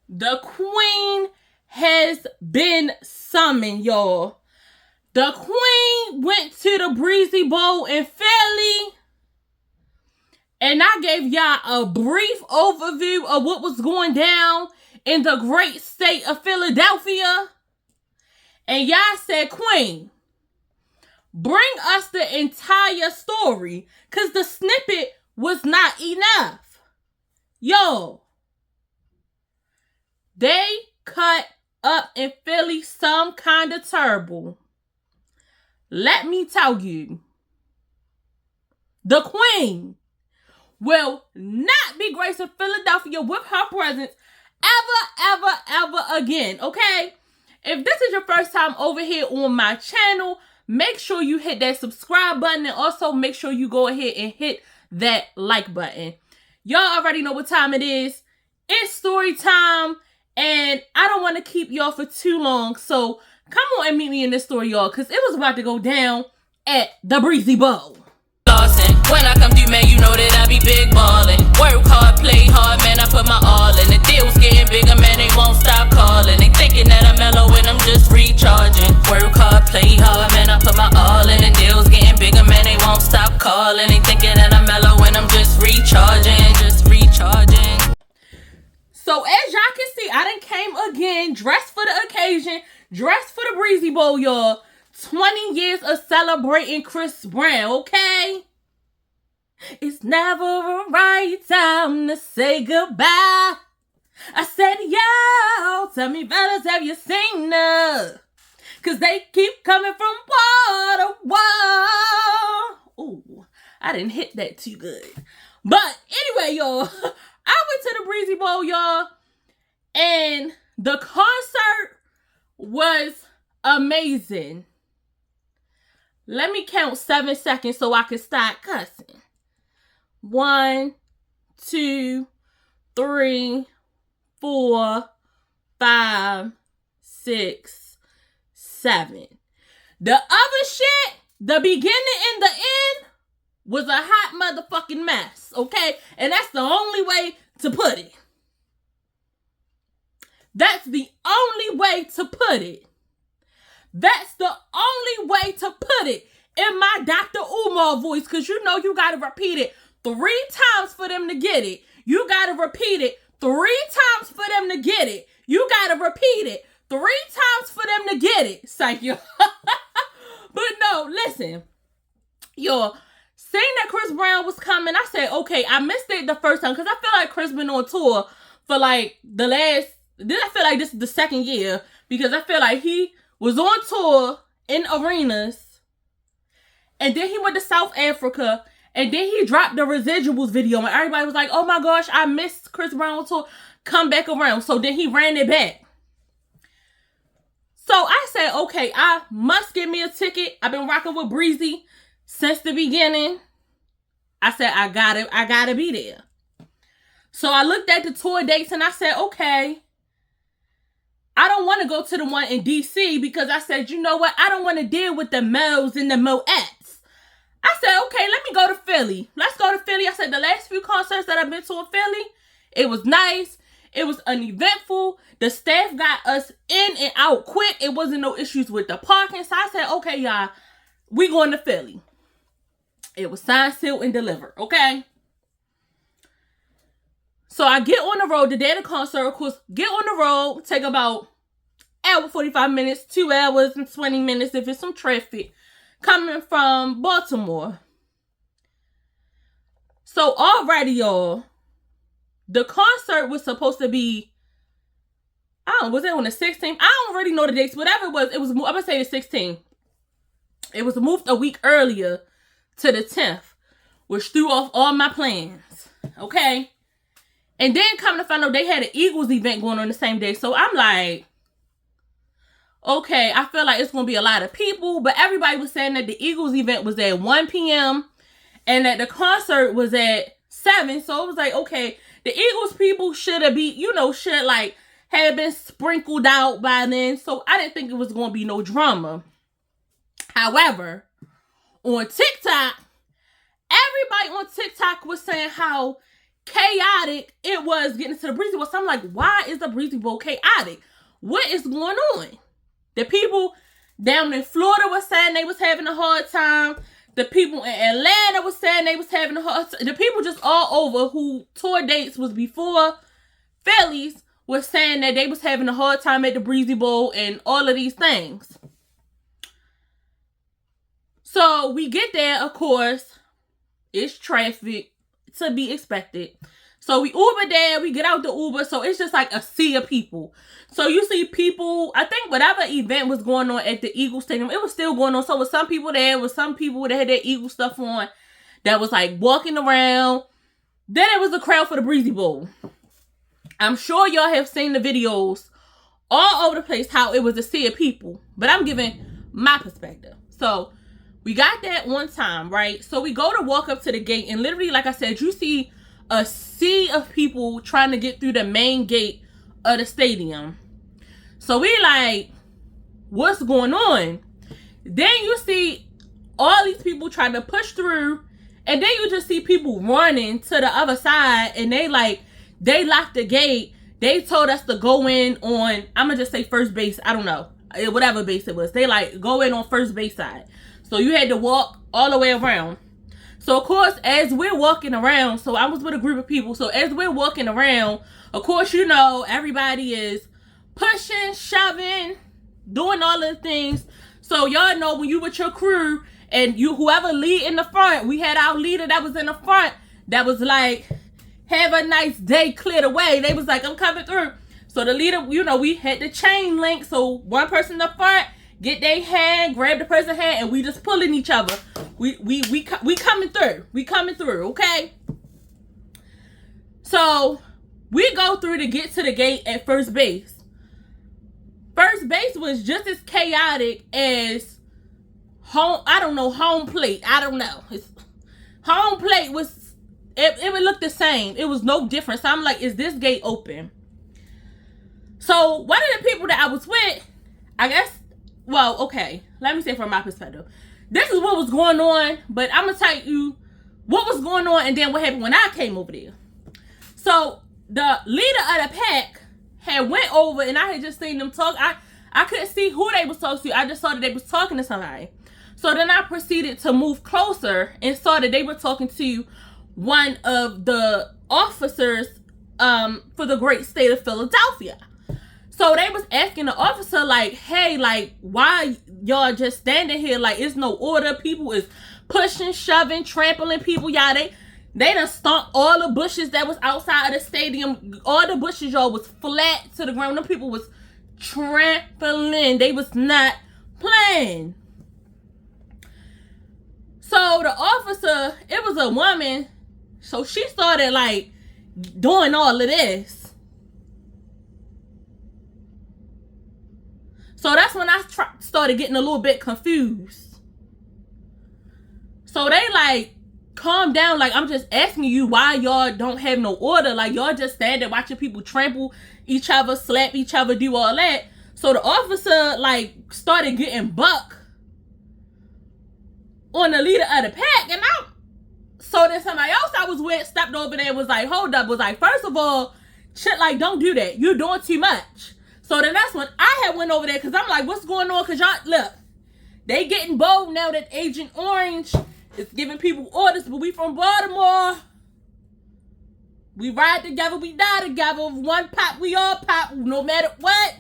The queen has been summoned, y'all. The queen went to the Breezy Bowl in Philly. And I gave y'all a brief overview of what was going down in the great state of Philadelphia. And y'all said, Queen, bring us the entire story, because the snippet was not enough. Yo, they cut up in Philly some kind of terrible. Let me tell you, the queen will not be gracing Philadelphia with her presence ever again, okay? If this is your first time over here on my channel, make sure you hit that subscribe button and also make sure you go ahead and hit that like button. Y'all already know what time it is. It's story time, and I don't want to keep y'all for too long, so come on and meet me in this story, y'all, because it was about to go down at the Breezy Bowl. When I come through, man, you know that I be big ballin'. Work hard, play hard, man, I put my all in. The deal's getting bigger, man, they won't stop calling. They thinking that I'm mellow and I'm just recharging. Work hard, play hard, man, I put my all in. The deal's getting bigger, man, they won't stop calling. They thinking that I'm mellow and I'm just recharging, So as y'all can see, I done came again, dressed for the occasion, dressed for the Breezy Bowl, y'all. 20 years of celebrating Chris Brown, okay? It's never a right time to say goodbye. I said, yo, tell me, fellas, have you seen her? Cause they keep coming from wall to wall. Ooh, I didn't hit that too good. But anyway, y'all, I went to the Breezy Bowl, y'all, and the concert was amazing. Let me count 7 seconds so I can start cussing. 1, 2, 3, 4, 5, 6, 7. The other shit, the beginning and the end, was a hot motherfucking mess, okay? And that's the only way to put it. That's the only way to put it. That's the only way to put it in my Dr. Umar voice, because you know you got to repeat it 3 times for them to get it. You got to repeat it 3 times for them to get it. You got to repeat it 3 times for them to get it. Thank you. But no, listen. Yo, seeing that Chris Brown was coming, I said, okay, I missed it the first time because I feel like Chris been on tour for like the last, I feel like this is the 2nd year, because I feel like he was on tour in arenas, and then he went to South Africa, and then he dropped the Residuals video, and everybody was like, oh my gosh, I missed Chris Brown on tour, come back around. So then he ran it back. So I said, okay, I must get me a ticket. I've been rocking with Breezy since the beginning. I said, I gotta be there. So I looked at the tour dates and I said, okay, I don't want to go to the one in DC because I said, you know what? I don't want to deal with the Mo's and the Moettes. I said, okay, let me go to Philly. Let's go to Philly. I said, the last few concerts that I've been to in Philly, it was nice. It was uneventful. The staff got us in and out quick. It wasn't no issues with the parking. So I said, okay, y'all, we going to Philly. It was signed, sealed, and delivered, okay? So I get on the road, the day of the concert, of course, get on the road, take about hour 45 minutes, 2 hours and 20 minutes if it's some traffic, coming from Baltimore. So already, y'all, the concert was supposed to be, I don't know, was it on the 16th? I don't really know the dates. Whatever it was, I'm going to say the 16th. It was moved a week earlier to the 10th, which threw off all my plans, okay? And then come to find out they had an Eagles event going on the same day. So I'm like, okay, I feel like it's going to be a lot of people. But everybody was saying that the Eagles event was at 1 p.m. and that the concert was at 7. So it was like, okay, the Eagles people should have been, should like have been sprinkled out by then. So I didn't think it was going to be no drama. However, on TikTok, everybody on TikTok was saying how chaotic it was getting to the Breezy Bowl. So I'm like, why is the Breezy Bowl chaotic? What is going on? The people down in Florida was saying they was having a hard time. The people in Atlanta was saying they was having a hard time. The people just all over who tour dates was before Phillies was saying that they was having a hard time at the Breezy Bowl and all of these things. So we get there, of course, it's traffic to be expected. So we Uber there, we get out the Uber, so it's just like a sea of people. So you see people, I think whatever event was going on at the Eagle Stadium, it was still going on. So with some people there, with some people that had their Eagle stuff on, that was like walking around. Then it was a crowd for the Breezy Bowl. I'm sure y'all have seen the videos all over the place how it was a sea of people. But I'm giving my perspective. So we got that one time, right? So we go to walk up to the gate, and literally, like I said, you see a sea of people trying to get through the main gate of the stadium. So we like, what's going on? Then you see all these people trying to push through, and then you just see people running to the other side, and they locked the gate. They told us to go in on, I'm gonna just say first base, I don't know, whatever base it was. They like go in on first base side. So you had to walk all the way around. So of course, as we're walking around, so I was with a group of people. So as we're walking around, of course, you know, everybody is pushing, shoving, doing all of the things. So y'all know when you with your crew and you, whoever lead in the front, we had our leader that was in the front that was like, have a nice day, cleared away. They was like, I'm coming through. So the leader, you know, we had the chain link. So one person in the front, get their hand, grab the person's hand, and we just pulling each other. We coming through. We coming through, okay? So we go through to get to the gate at first base. First base was just as chaotic as home plate. I don't know. Home plate was, it would look the same. It was no different. So I'm like, is this gate open? So one of the people that I was with, I guess, well, okay, let me say from my perspective. This is what was going on, but I'm going to tell you what was going on and then what happened when I came over there. So the leader of the pack had went over, and I had just seen them talk. I couldn't see who they was talking to. I just saw that they was talking to somebody. So then I proceeded to move closer and saw that they were talking to one of the officers for the great state of Philadelphia. So they was asking the officer, like, hey, like, why y'all just standing here? Like, it's no order. People is pushing, shoving, trampling people. Y'all, they done stomped all the bushes that was outside of the stadium. All the bushes, y'all, was flat to the ground. Them people was trampling. They was not playing. So the officer, it was a woman. So she started, like, doing all of this. So that's when I started getting a little bit confused. So they like, calm down. Like, I'm just asking you why y'all don't have no order. Like, y'all just stand there watching people trample each other, slap each other, do all that. So the officer like started getting buck on the leader of the pack. And so then somebody else I was with stepped over there and was like, hold up. Was like, first of all, shit, like, don't do that. You're doing too much. So then that's when I had went over there, because I'm like, what's going on? Because y'all, look, they getting bold now that Agent Orange is giving people orders, but we from Baltimore. We ride together, we die together. One pop, we all pop, no matter what.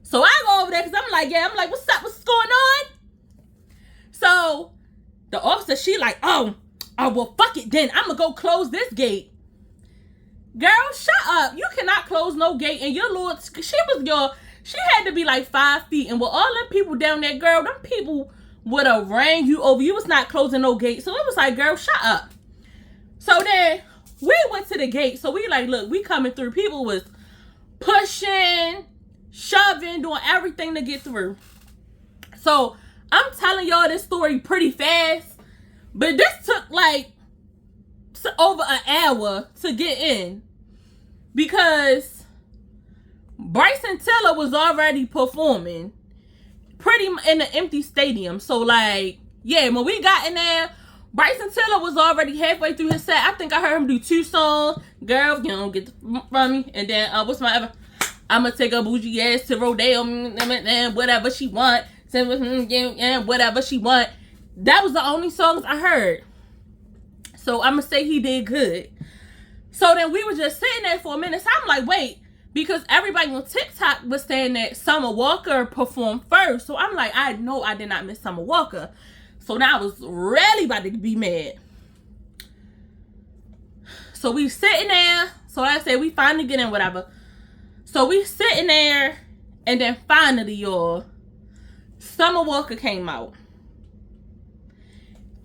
So I go over there, because I'm like, what's up? What's going on? So the officer, she like, oh, well, fuck it then. I'm going to go close this gate. Girl, shut up. You cannot close no gate. And your Lord, she had to be like 5 feet. And with all them people down there, girl, them people would have ran you over. You was not closing no gate. So it was like, girl, shut up. So then we went to the gate. So we like, look, we coming through. People was pushing, shoving, doing everything to get through. So I'm telling y'all this story pretty fast. But this took like over an hour to get in, because Bryson Tiller was already performing pretty in an empty stadium. So like, yeah, when we got in there, Bryson Tiller was already halfway through his set. I think I heard him do 2 songs. Girl, you don't get from me. And then, what's my other? I'ma take a bougie ass to Rodeo, and whatever she want. And whatever she want. That was the only songs I heard. So I'ma say he did good. So then we were just sitting there for a minute. So I'm like, wait, because everybody on TikTok was saying that Summer Walker performed first. So I'm like, I know I did not miss Summer Walker. So now I was really about to be mad. So we sitting there. So like I said, we finally get in, whatever. So we sitting there, and then finally, y'all, Summer Walker came out.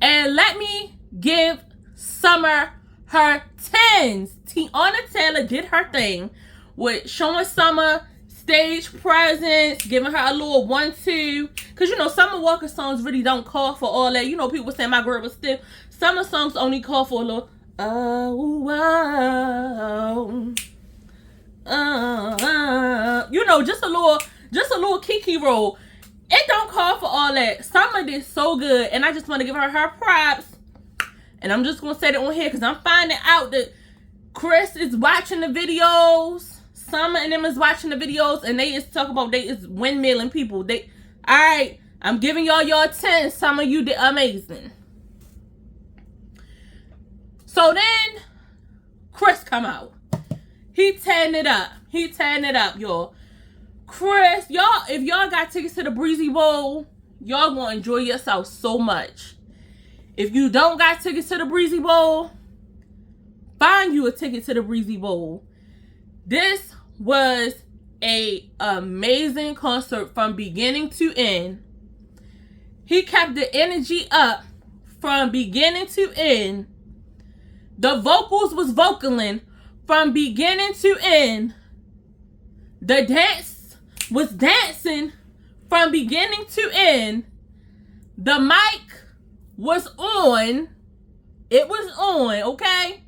And let me give Summer her 10s. Tiana Taylor did her thing with showing Summer stage presence, giving her a little 1-2. Because, you know, Summer Walker songs really don't call for all that. You know, people say my girl was stiff. Summer songs only call for a little, you know, just a little Kiki roll. It don't call for all that. Summer did so good, and I just want to give her props. And I'm just gonna say that on here because I'm finding out that Chris is watching the videos. Summer and them is watching the videos, and they is talking about they is windmilling people. All right, I'm giving y'all your 10. Summer, you did amazing. So then Chris come out. He tearing it up. He tearing it up, y'all. Chris, y'all, if y'all got tickets to the Breezy Bowl, y'all gonna enjoy yourself so much. If you don't got tickets to the Breezy Bowl, find you a ticket to the Breezy Bowl. This was a amazing concert from beginning to end. He kept the energy up from beginning to end. The vocals was vocaling from beginning to end. The dance was dancing from beginning to end. The mic was on. It was on, okay?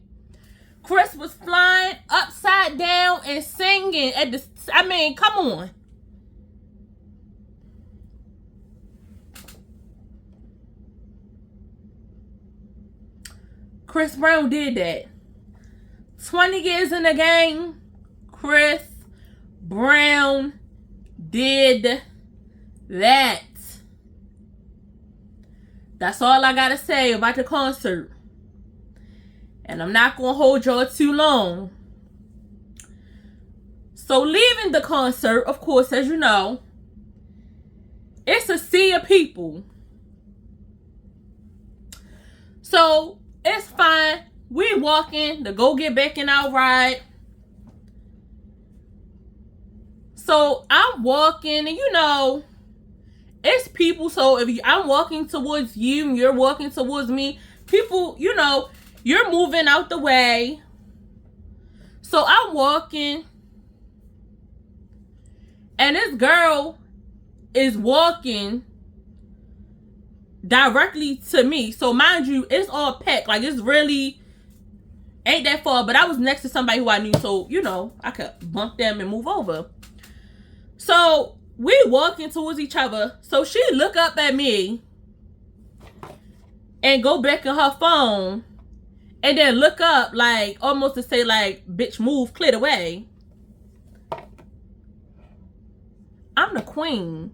Chris was flying upside down and singing at the, I mean, come on. Chris Brown did that. 20 years in the game, Chris Brown did that. That's all I gotta say about the concert. And I'm not gonna hold y'all too long. So leaving the concert, of course, as you know, it's a sea of people. So it's fine. We walking to go get back in our ride. So I'm walking, and you know, it's people. So if I'm walking towards you and you're walking towards me, people, you know, you're moving out the way. So I'm walking, and this girl is walking directly to me. So mind you, it's all packed. Like, it's really ain't that far, but I was next to somebody who I knew, so you know, I could bump them and move over. So we walking towards each other. So she look up at me and go back in her phone, and then look up, like, almost to say, like, bitch, move, clear the way. I'm the queen.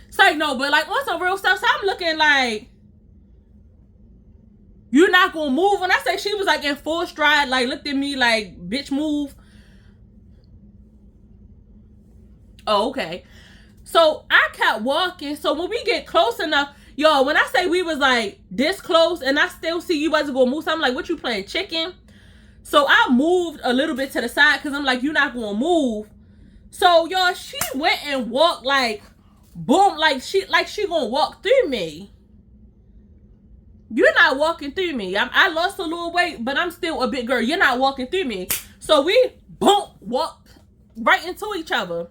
It's like, no, but like, on some real stuff, so I'm looking like, you're not gonna move. When I say she was like in full stride, like looked at me like, bitch, move. Oh, okay. So I kept walking. So when we get close enough, y'all, when I say we was like this close and I still see you wasn't gonna move, so I'm like, what you playing, chicken? So I moved a little bit to the side because I'm like, you're not gonna move. So y'all, she went and walked like, boom, like she gonna walk through me. You're not walking through me. I lost a little weight, but I'm still a big girl. You're not walking through me. So we, boom, walked right into each other.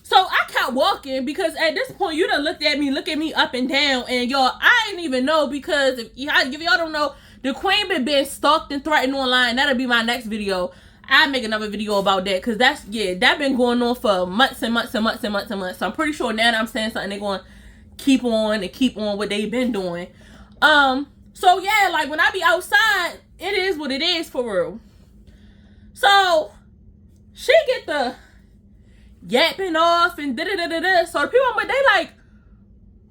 So I kept walking because at this point, you done look at me up and down. And y'all, I didn't even know, because if y'all don't know, the queen been stalked and threatened online. That'll be my next video. I'll make another video about that, because that been going on for months and months and months and months and months. So I'm pretty sure now that I'm saying something, they're going to keep on what they've been doing. So yeah, like when I be outside, it is what it is for real. So she get the yapping off and da-da-da-da-da. So the people, but they like,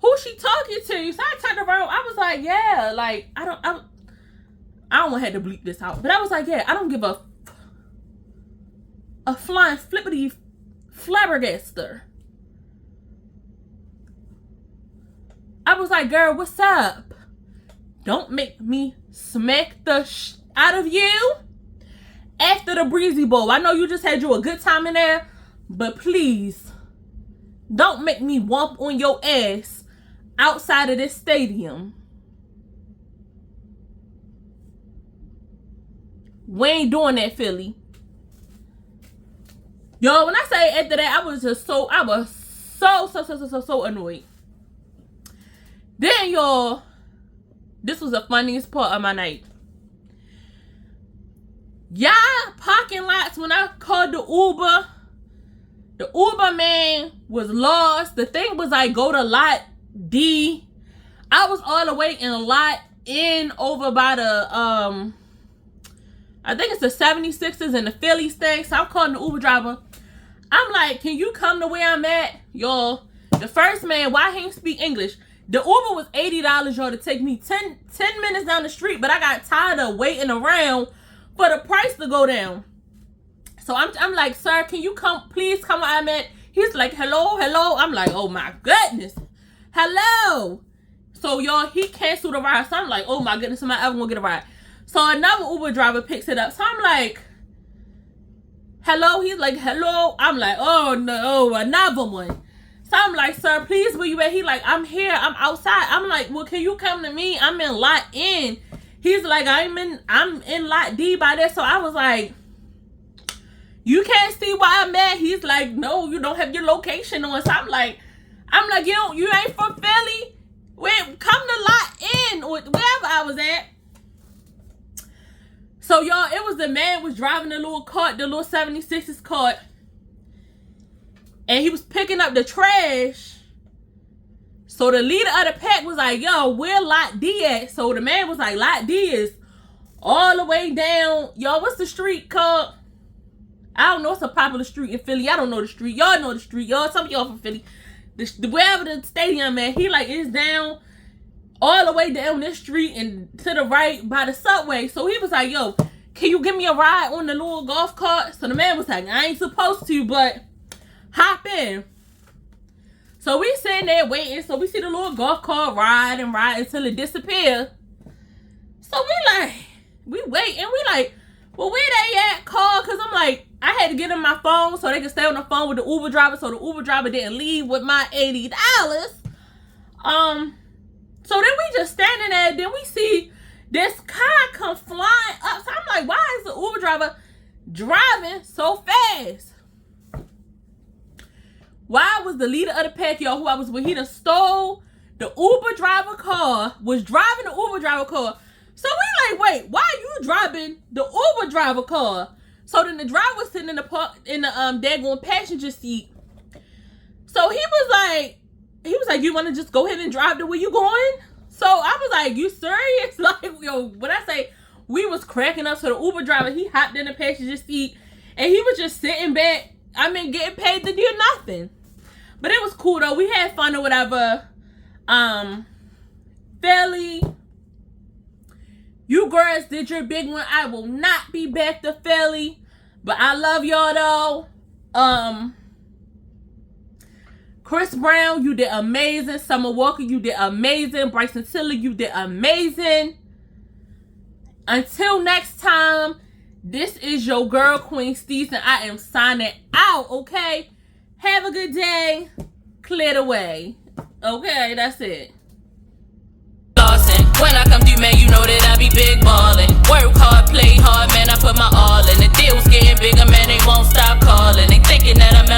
who she talking to? So I turned around. I was like, yeah, like, I don't want to have to bleep this out. But I was like, yeah, I don't give a flying flippity flabbergaster. I was like, girl, what's up? Don't make me smack the out of you after the Breezy Bowl. I know you just had you a good time in there, but please don't make me whomp on your ass outside of this stadium. We ain't doing that, Philly. Yo, when I say after that, I was so annoyed. Then, y'all, this was the funniest part of my night. Y'all parking lots, when I called the Uber man was lost. The thing was like, go to lot D. I was all the way in lot N over by the, I think it's the 76ers and the Phillies thing. So I'm calling the Uber driver. I'm like, can you come to where I'm at? Y'all, the first man, why he didn't speak English? The Uber was $80, y'all, to take me 10 minutes down the street, but I got tired of waiting around for the price to go down. So I'm like, sir, can you come, please come where I'm at? He's like, hello, hello. I'm like, oh my goodness. Hello. So y'all, he canceled the ride. So I'm like, oh my goodness, am I ever gonna get a ride? So another Uber driver picks it up. So I'm like, hello. He's like, hello. I'm like, oh no, another one. So I'm like, sir, please, where you at? He like, I'm here. I'm outside. I'm like, well, can you come to me? I'm in lot N. He's like, I'm in lot D by there. So I was like, you can't see where I'm at. He's like, no, you don't have your location on. So I'm like, you ain't from Philly? Wait, come to lot N or wherever I was at. So y'all, it was the man was driving the little cart, the little 76's cart. And he was picking up the trash. So the leader of the pack was like, yo, where lot D at? So the man was like, lot D is all the way down. Y'all, what's the street called? I don't know. It's a popular street in Philly. I don't know the street. Y'all know the street. Y'all, some of y'all from Philly. Wherever the stadium at, he like, it's down all the way down this street and to the right by the subway. So he was like, yo, can you give me a ride on the little golf cart? So the man was like, I ain't supposed to, but hop in. So we sitting there waiting. So we see the little golf cart ride until it disappears. So we wait and we like, well, where they at? Call, because I'm like, I had to get in my phone so they could stay on the phone with the Uber driver, so the Uber driver didn't leave with my $80. So then we just standing there. Then we see this car come flying up. So I'm like, why is the Uber driver driving so fast? Why was the leader of the pack, y'all, who I was with, he done stole the Uber driver car, was driving the Uber driver car. So we like, wait, why are you driving the Uber driver car? So then the driver was sitting in the daggone passenger seat. So he was like, you want to just go ahead and drive to where you going? So I was like, you serious? Like, yo, when I say we was cracking up, so the Uber driver, he hopped in the passenger seat and he was just sitting back. I mean, getting paid to do nothing. But it was cool though. We had fun or whatever. Philly, you girls did your big one. I will not be back to Philly. But I love y'all though. Chris Brown, you did amazing. Summer Walker, you did amazing. Bryson Tiller, you did amazing. Until next time, this is your girl, Queensteeztv, and I am signing out, okay? Have a good day. Clear the way. Okay, that's it. When I come through, man, you know that I be big ballin'. Work hard, play hard, man, I put my all in. The deal's getting bigger, man, they won't stop calling. They thinking that I'm